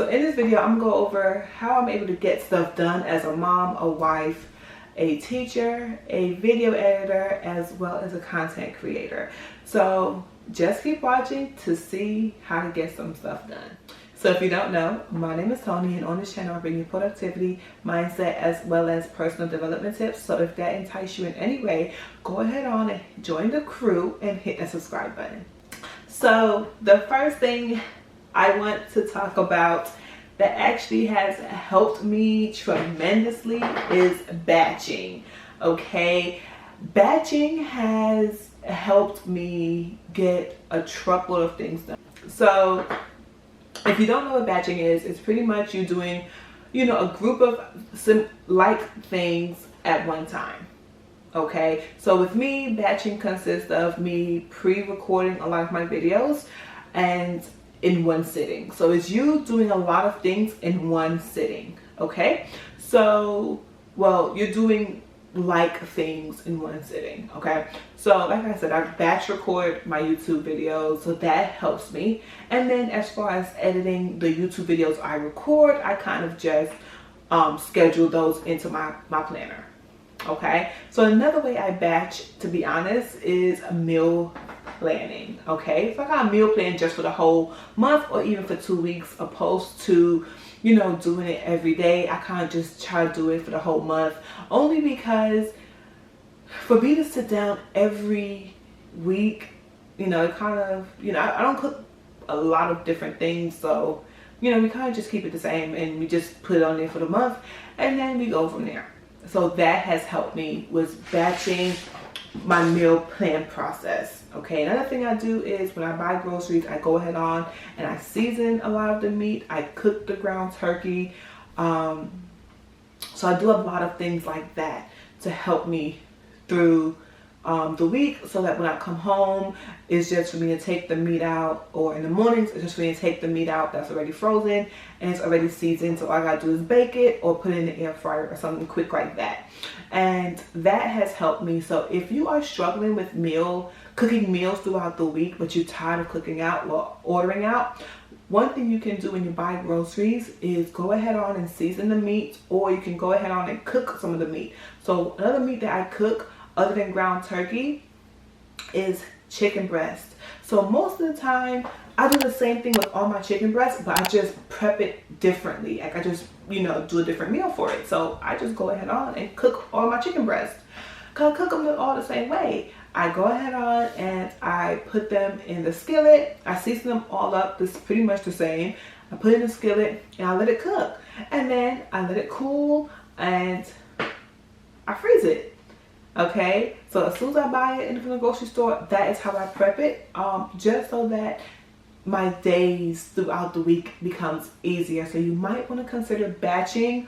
So in this video, I'm gonna go over how I'm able to get stuff done as a mom, a wife, a teacher, a video editor, as well as a content creator. So just keep watching to see how to get some stuff done. So if you don't know, my name is Toni, and on this channel I bring you productivity, mindset, as well as personal development tips. So if that entices you in any way, go ahead on and join the crew and hit the subscribe button. So the first thing I want to talk about that actually has helped me tremendously is batching. Okay, batching has helped me get a truckload of things done. So if you don't know what batching is, it's pretty much you doing, a group of like things at one time. Okay, so with me, batching consists of me pre-recording a lot of my videos and in one sitting. So it's you doing a lot of things in one sitting. Okay, so you're doing like things in one sitting. Okay, so like I said, I batch record my YouTube videos, so that helps me. And then as far as editing the YouTube videos I record, I kind of just schedule those into my planner. Okay, so another way I batch, to be honest, is meal planning. Okay, so I got a meal plan just for the whole month or even for 2 weeks, opposed to doing it every day. I kind of just try to do it for the whole month, only because for me to sit down every week, it kind of, I don't cook a lot of different things, so we kind of just keep it the same and we just put it on there for the month and then we go from there. So that has helped me with batching my meal plan process. Okay, another thing I do is when I buy groceries, I go ahead on and I season a lot of the meat. I cook the ground turkey. So I do a lot of things like that to help me through the week, so that when I come home, it's just for me to take the meat out, or in the mornings, it's just for me to take the meat out that's already frozen and it's already seasoned. So all I gotta do is bake it or put it in the air fryer or something quick like that. And that has helped me. So if you are struggling with cooking meals throughout the week, but you're tired of cooking out or ordering out, one thing you can do when you buy groceries is go ahead on and season the meat, or you can go ahead on and cook some of the meat. So another meat that I cook other than ground turkey is chicken breast. So most of the time I do the same thing with all my chicken breasts, but I just prep it differently. Like I just do a different meal for it. So I just go ahead on and cook all my chicken breasts, because I cook them all the same way. I go ahead on and I put them in the skillet. I season them all up. This is pretty much the same. I put it in the skillet and I let it cook, and then I let it cool and I freeze it. Okay, so as soon as I buy it from the grocery store, that is how I prep it, just so that my days throughout the week becomes easier. So you might want to consider batching,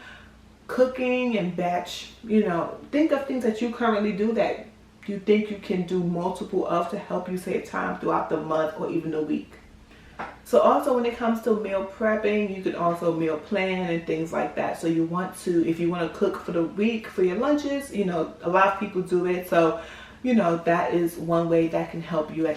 cooking, and batch, think of things that you currently do that you think you can do multiple of to help you save time throughout the month or even the week. So also when it comes to meal prepping, you can also meal plan and things like that. So you want to, if you want to cook for the week for your lunches, a lot of people do it. So, that is one way that can help you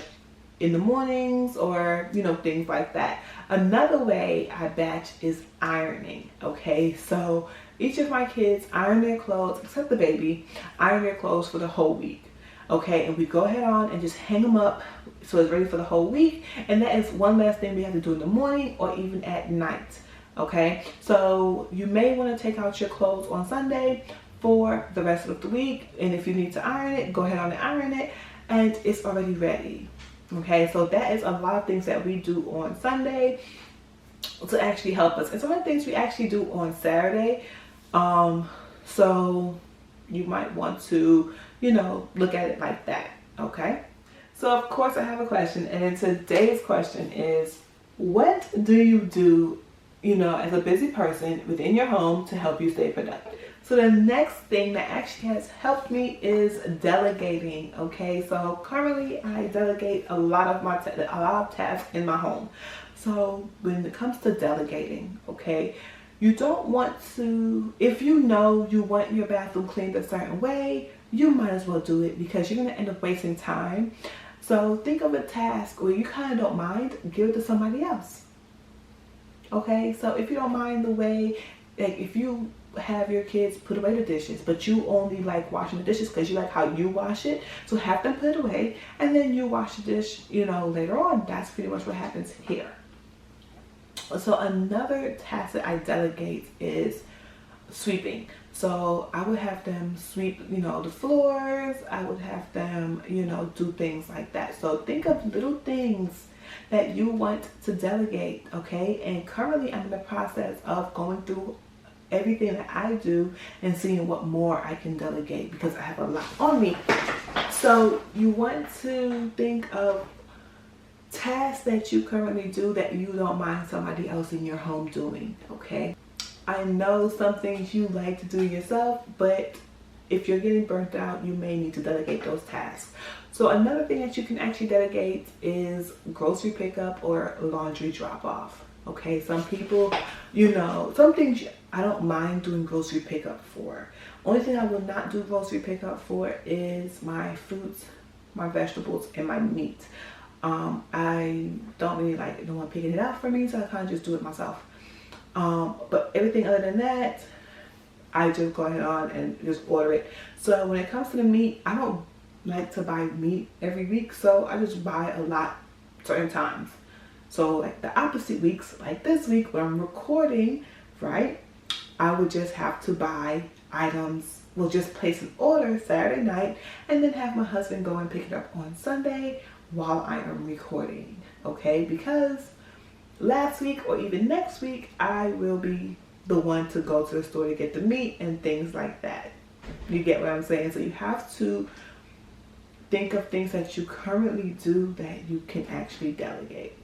in the mornings, or, things like that. Another way I batch is ironing. Okay, so each of my kids iron their clothes, except the baby, iron their clothes for the whole week. Okay, and we go ahead on and just hang them up so it's ready for the whole week. And that is one last thing we have to do in the morning or even at night. Okay, so you may want to take out your clothes on Sunday for the rest of the week, and if you need to iron it, go ahead on and iron it, and it's already ready. Okay, so that is a lot of things that we do on Sunday to actually help us, and some of the things we actually do on Saturday. So you might want to look at it like that. Okay, so of course I have a question, and today's question is, what do you do as a busy person within your home to help you stay productive? So the next thing that actually has helped me is delegating. Okay, so currently I delegate a lot of tasks in my home. So when it comes to delegating, okay, you don't want to, if you want your bathroom cleaned a certain way, you might as well do it, because you're going to end up wasting time. So think of a task where you kind of don't mind, give it to somebody else. Okay, so if you don't mind the way, like if you have your kids put away the dishes, but you only like washing the dishes because you like how you wash it, so have them put it away and then you wash the dish, you know, later on. That's pretty much what happens here. So another task that I delegate is sweeping. So I would have them sweep, you know, the floors. I would have them, you know, do things like that. So think of little things that you want to delegate, okay? And currently I'm in the process of going through everything that I do and seeing what more I can delegate because I have a lot on me. So you want to think of tasks that you currently do that you don't mind somebody else in your home doing, okay? I know some things you like to do yourself, but if you're getting burnt out, you may need to delegate those tasks. So another thing that you can actually delegate is grocery pickup or laundry drop off. Okay, some people, you know, some things I don't mind doing grocery pickup for. Only thing I will not do grocery pickup for is my fruits, my vegetables, and my meat. I don't really like no one picking it out for me, so I kind of just do it myself. But everything other than that, I just go ahead on and just order it. So when it comes to the meat, I don't like to buy meat every week, so I just buy a lot certain times. So like the opposite weeks, like this week when I'm recording, right, I would just have to buy items. We'll just place an order Saturday night and then have my husband go and pick it up on Sunday while I am recording, okay? Because last week or even next week, I will be the one to go to the store to get the meat and things like that. You get what I'm saying? So you have to think of things that you currently do that you can actually delegate.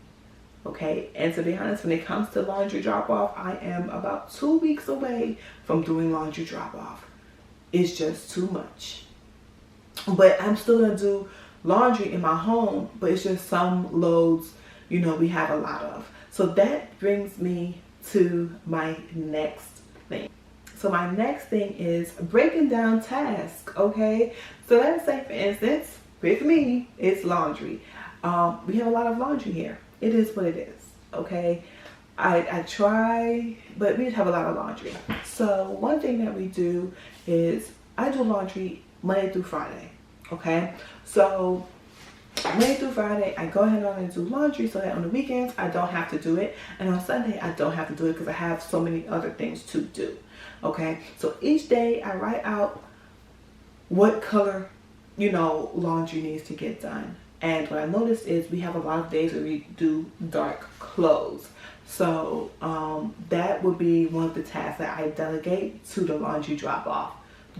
Okay, and to be honest, when it comes to laundry drop off, I am about 2 weeks away from doing laundry drop off. It's just too much. But I'm still gonna do laundry in my home, but it's just some loads, you know, we have a lot of. So that brings me to my next thing. So my next thing is breaking down tasks, okay? So let's say, for instance, with me, it's laundry. We have a lot of laundry here. It is what it is, okay? I try, but we have a lot of laundry. So one thing that we do is I do laundry Monday through Friday, okay? So Monday through Friday, I go ahead on and do laundry so that on the weekends, I don't have to do it. And on Sunday, I don't have to do it because I have so many other things to do, okay? So each day, I write out what color, you know, laundry needs to get done. And what I noticed is we have a lot of days where we do dark clothes. So that would be one of the tasks that I delegate to the laundry drop off,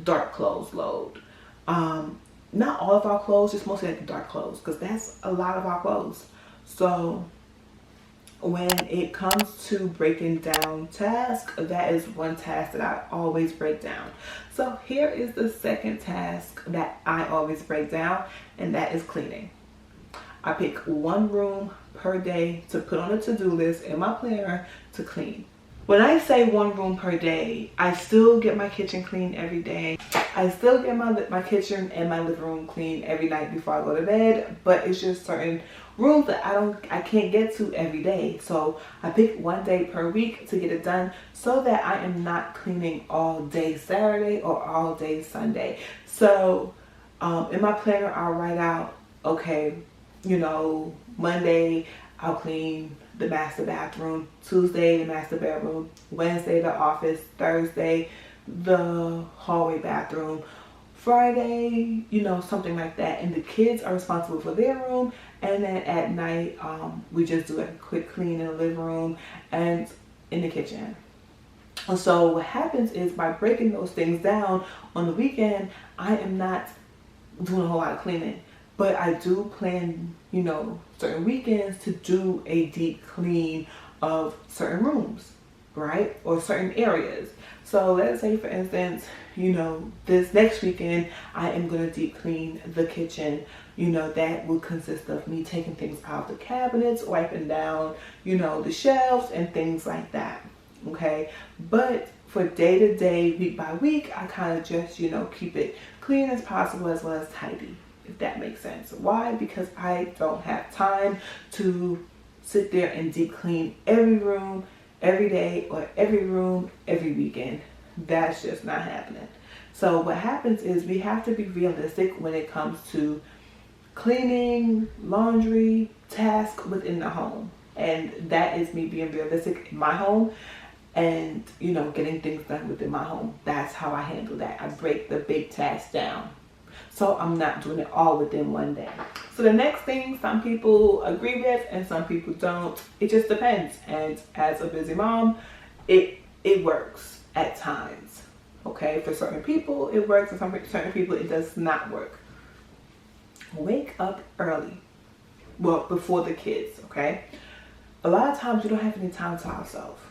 dark clothes load. Not all of our clothes, just mostly like the dark clothes, because that's a lot of our clothes. So when it comes to breaking down tasks, that is one task that I always break down. So here is the second task that I always break down, and that is cleaning. I pick one room per day to put on a to-do list in my planner to clean. When I say one room per day, I still get my kitchen clean every day. I still get my kitchen and my living room clean every night before I go to bed, but it's just certain rooms that I can't get to every day. So I pick one day per week to get it done so that I am not cleaning all day Saturday or all day Sunday. So in my planner, I'll write out, okay, you know, Monday I'll clean the master bathroom, Tuesday the master bedroom, Wednesday the office, Thursday the hallway bathroom, Friday, you know, something like that. And the kids are responsible for their room, and then at night we just do a quick clean in the living room and in the kitchen. So what happens is by breaking those things down on the weekend, I am not doing a whole lot of cleaning. But I do plan, you know, certain weekends to do a deep clean of certain rooms, right? Or certain areas. So let's say, for instance, you know, this next weekend, I am going to deep clean the kitchen. You know, that will consist of me taking things out of the cabinets, wiping down, you know, the shelves and things like that. Okay. But for day to day, week by week, I kind of just, you know, keep it clean as possible as well as tidy. If that makes sense. Why? Because I don't have time to sit there and deep clean every room every day or every room every weekend. That's just not happening. So what happens is we have to be realistic when it comes to cleaning, laundry, tasks within the home. And that is me being realistic in my home and, you know, getting things done within my home. That's how I handle that. I break the big tasks down. So I'm not doing it all within one day. So the next thing, some people agree with and some people don't. It just depends. And as a busy mom, it works at times. Okay, for certain people it works, and for certain people it does not work. Wake up early. Well, before the kids, okay? A lot of times we don't have any time to ourselves,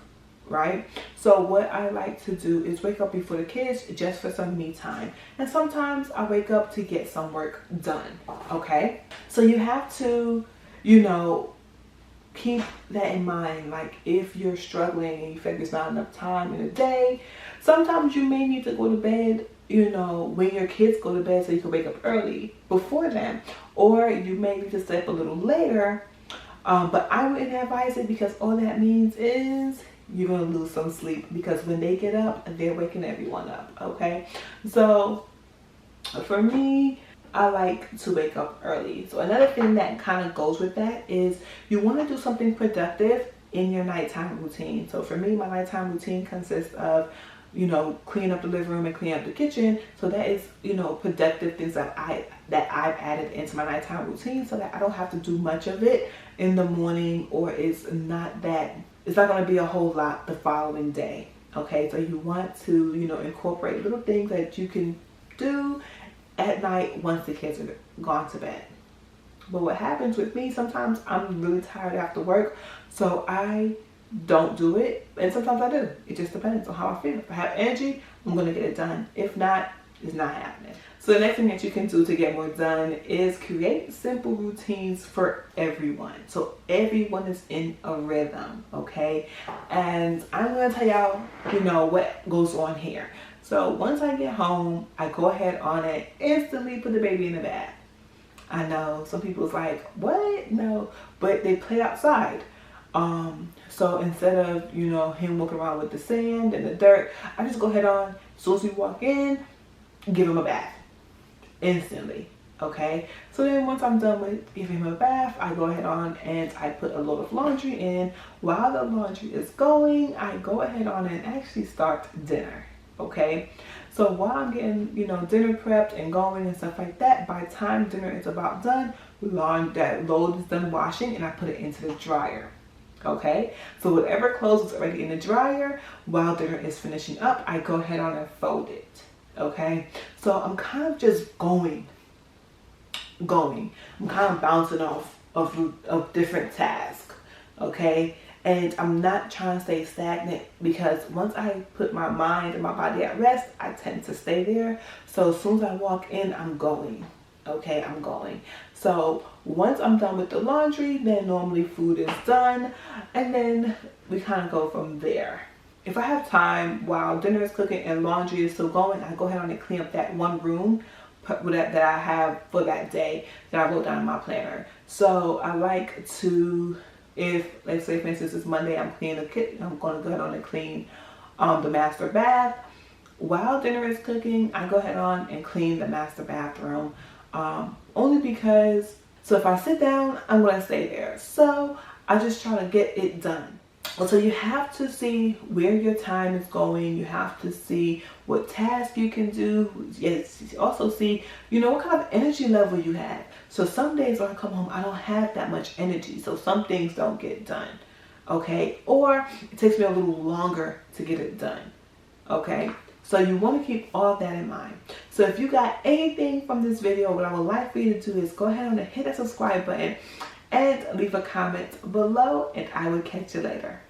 right? So what I like to do is wake up before the kids just for some me time. And sometimes I wake up to get some work done, okay? So you have to, you know, keep that in mind. Like if you're struggling and you feel there's not enough time in a day, sometimes you may need to go to bed, you know, when your kids go to bed so you can wake up early before them. Or you may need to stay up a little later. But I wouldn't advise it, because all that means is you're going to lose some sleep, because when they get up, they're waking everyone up, okay? So for me, I like to wake up early. So another thing that kind of goes with that is you want to do something productive in your nighttime routine. So for me, my nighttime routine consists of, you know, clean up the living room and clean up the kitchen. So that is, you know, productive things that I've added into my nighttime routine, so that I don't have to do much of it in the morning, or it's not going to be a whole lot the following day. Okay, so you want to, you know, incorporate little things that you can do at night once the kids are gone to bed. But what happens with me, sometimes I'm really tired after work, so I don't do it, and sometimes I do. It just depends on how I feel. If I have energy, I'm going to get it done. If not, it's not happening. So the next thing that you can do to get more done is create simple routines for everyone. So everyone is in a rhythm, okay? And I'm going to tell y'all, you know, what goes on here. So once I get home, I go ahead on it, instantly put the baby in the bath. I know some people's like, what? No, but they play outside. So instead of, you know, him walking around with the sand and the dirt, I just go ahead on, as soon as we walk in, give him a bath instantly. Okay, so then once I'm done with giving him a bath, I go ahead on and I put a load of laundry in. While the laundry is going, I go ahead on and actually start dinner. Okay, so while I'm getting, you know, dinner prepped and going and stuff like that, by the time dinner is about done, that load is done washing and I put it into the dryer. Okay, so whatever clothes is already in the dryer, while dinner is finishing up, I go ahead on and fold it. Okay, so I'm kind of just going. I'm kind of bouncing off of different tasks. Okay, and I'm not trying to stay stagnant, because once I put my mind and my body at rest, I tend to stay there. So as soon as I walk in, I'm going. Okay, I'm going. So once I'm done with the laundry, then normally food is done, and then we kind of go from there. If I have time while dinner is cooking and laundry is still going, I go ahead on and clean up that one room that I have for that day that I wrote down in my planner. So I like to, if let's say for instance it's Monday, I'm cleaning the kitchen, I'm going to go ahead on and clean the master bath. While dinner is cooking, I go ahead on and clean the master bathroom. Only because, so if I sit down, I'm going to stay there. So I just try to get it done. So you have to see where your time is going. You have to see what tasks you can do. Yes, also see, you know, what kind of energy level you have. So some days when I come home, I don't have that much energy. So some things don't get done. Okay. Or it takes me a little longer to get it done. Okay. So you want to keep all that in mind. So if you got anything from this video, what I would like for you to do is go ahead and hit that subscribe button and leave a comment below, and I will catch you later.